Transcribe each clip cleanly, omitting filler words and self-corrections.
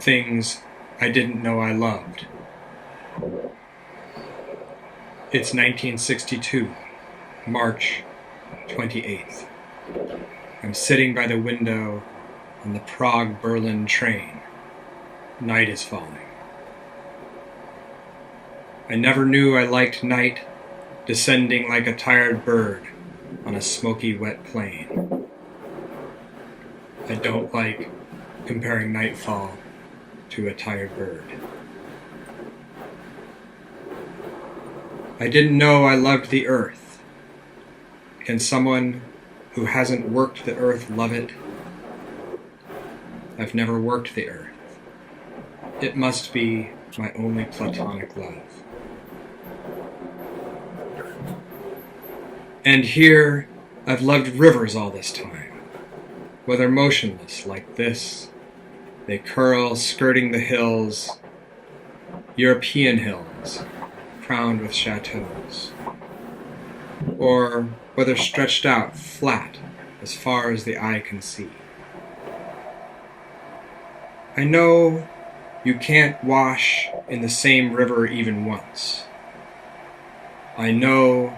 Things I didn't know I loved. It's 1962, March 28th. I'm sitting by the window on the Prague-Berlin train. Night is falling. I never knew I liked night, descending like a tired bird on a smoky, wet plain. I don't like comparing nightfall to a tired bird. I didn't know I loved the earth. Can someone who hasn't worked the earth love it? I've never worked the earth. It must be my only platonic love. And here I've loved rivers all this time, whether motionless like this, they curl skirting the hills, European hills, crowned with chateaus, or whether stretched out flat as far as the eye can see. I know you can't wash in the same river even once. I know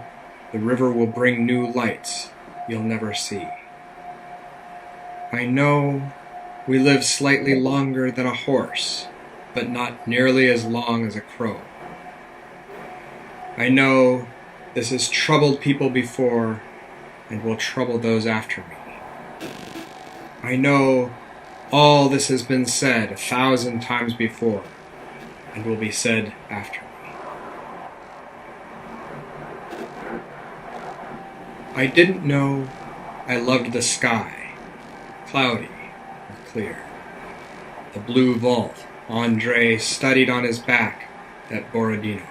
the river will bring new lights you'll never see. I know we live slightly longer than a horse, but not nearly as long as a crow. I know this has troubled people before and will trouble those after me. I know all this has been said 1,000 times before and will be said after me. I didn't know I loved the sky, cloudy or clear. The blue vault Andre studied on his back at Borodino.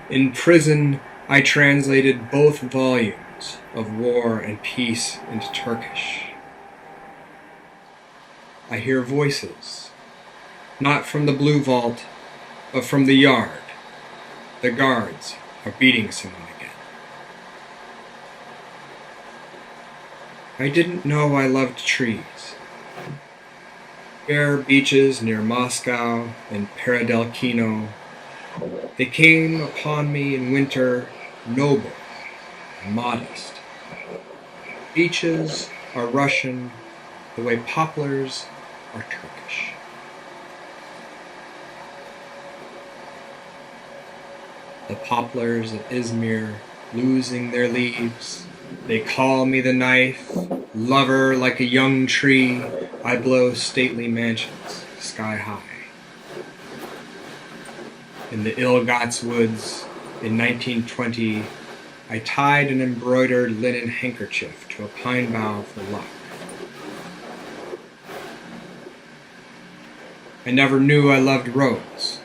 In prison, I translated both volumes of War and Peace into Turkish. I hear voices, not from the blue vault, but from the yard. The guards are beating someone again. I didn't know I loved trees. Bare beaches near Moscow and Prague-Berlin, they came upon me in winter, noble and modest. Beaches are Russian the way poplars are Turkish. The poplars of Izmir losing their leaves, they call me the knife, lover like a young tree, I blow stately mansions sky high. In the Ilgats woods, in 1920, I tied an embroidered linen handkerchief to a pine bough for luck. I never knew I loved roads,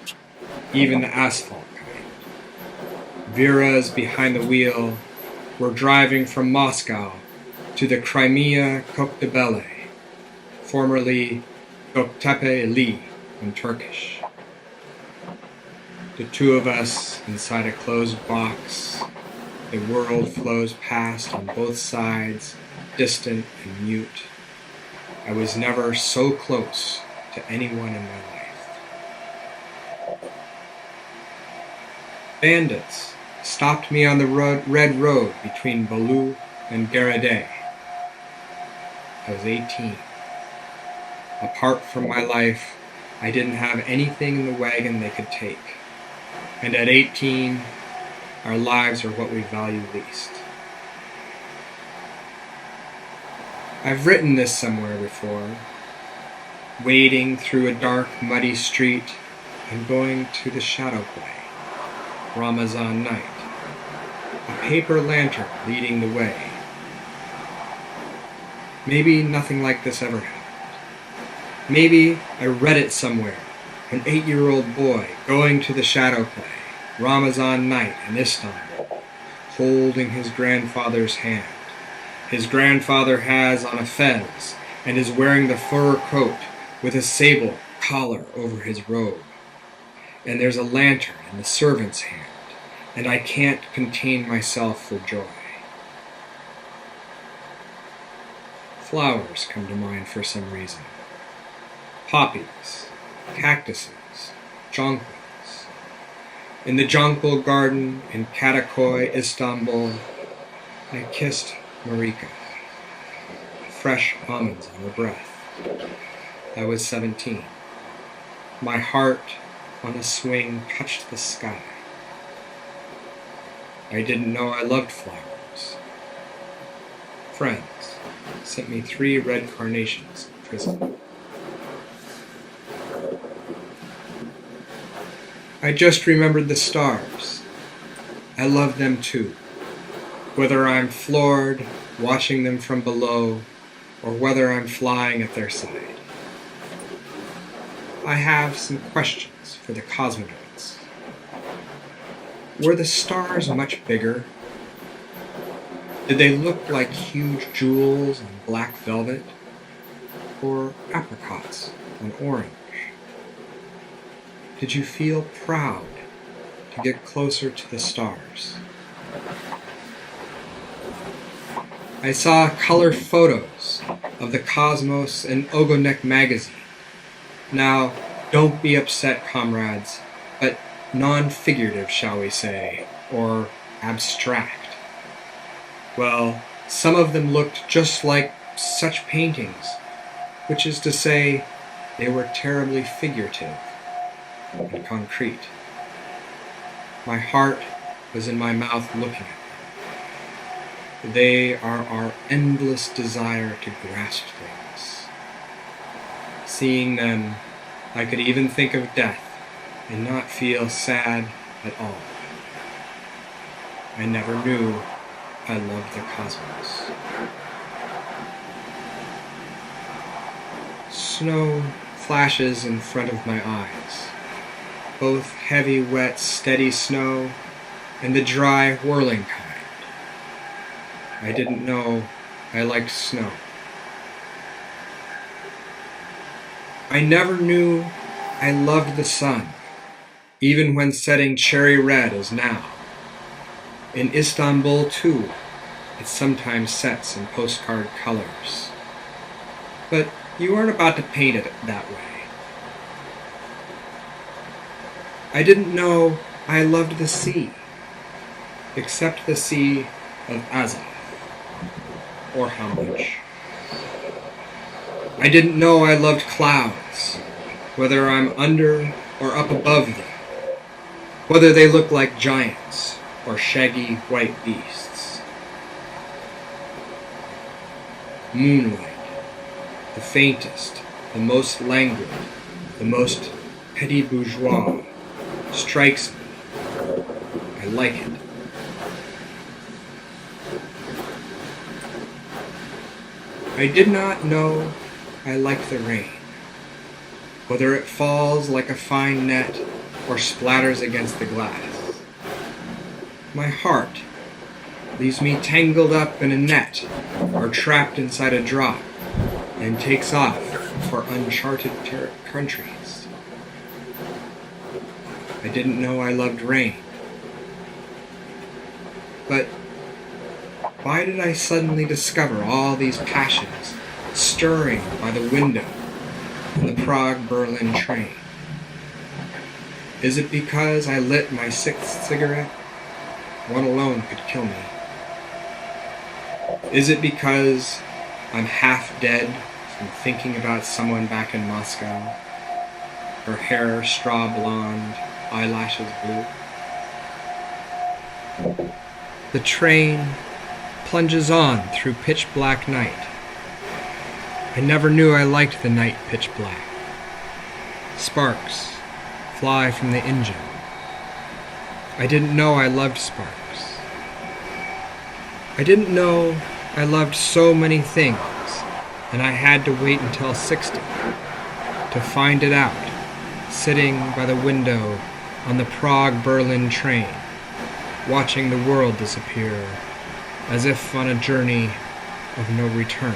even the asphalt kind. Vera's behind the wheel. We're driving from Moscow to the Crimea Köktebeli, formerly Göktepe-Li in Turkish. The two of us inside a closed box, the world flows past on both sides, distant and mute. I was never so close to anyone in my life. Bandits stopped me on the red road between Balu and Garaday. I was 18. Apart from my life, I didn't have anything in the wagon they could take. And at 18, our lives are what we value least. I've written this somewhere before, wading through a dark, muddy street and going to the shadow play, Ramazan night, a paper lantern leading the way. Maybe nothing like this ever happened. Maybe I read it somewhere. An 8-year-old boy going to the shadow play, Ramazan night in Istanbul, holding his grandfather's hand. His grandfather has on a fez and is wearing the fur coat with a sable collar over his robe. And there's a lantern in the servant's hand, and I can't contain myself for joy. flowers come to mind for some reason. Poppies, cactuses, jonquils. In the jonquil garden in Karakoy, Istanbul, I kissed Marika. Fresh almonds on her breath. I was 17. My heart on a swing touched the sky. I didn't know I loved flowers. Friends sent me 3 red carnations in prison. I just remembered the stars. I love them too. Whether I'm floored, watching them from below, or whether I'm flying at their side. I have some questions for the cosmonauts. Were the stars much bigger? Did they look like huge jewels on black velvet, or apricots on orange? Did you feel proud to get closer to the stars? I saw color photos of the cosmos in Ogonek magazine. Now, don't be upset, comrades, but non-figurative, shall we say, or abstract. Well, some of them looked just like such paintings, which is to say, they were terribly figurative and concrete. My heart was in my mouth looking at them. They are our endless desire to grasp things. Seeing them, I could even think of death and not feel sad at all. I never knew I loved the cosmos. Snow flashes in front of my eyes. Both heavy, wet, steady snow and the dry, whirling kind. I didn't know I liked snow. I never knew I loved the sun, even when setting cherry red as now. In Istanbul, too, it sometimes sets in postcard colors. But you aren't about to paint it that way. I didn't know I loved the sea, except the sea of Azov. Or how much. I didn't know I loved clouds, whether I'm under or up above them, whether they look like giants or shaggy white beasts. Moonlight, the faintest, the most languid, the most petit bourgeois, strikes me. I like it. I did not know I liked the rain, whether it falls like a fine net or splatters against the glass. My heart leaves me tangled up in a net or trapped inside a drop and takes off for uncharted countries. I didn't know I loved rain, but why did I suddenly discover all these passions stirring by the window in the Prague-Berlin train? Is it because I lit my 6th cigarette? One alone could kill me. Is it because I'm half dead from thinking about someone back in Moscow? Her hair straw blonde, eyelashes blue. The train plunges on through pitch black night. I never knew I liked the night pitch black. Sparks fly from the engine. I didn't know I loved sparks. I didn't know I loved so many things, and I had to wait until 60 to find it out, sitting by the window on the Prague-Berlin train, watching the world disappear, as if on a journey of no return.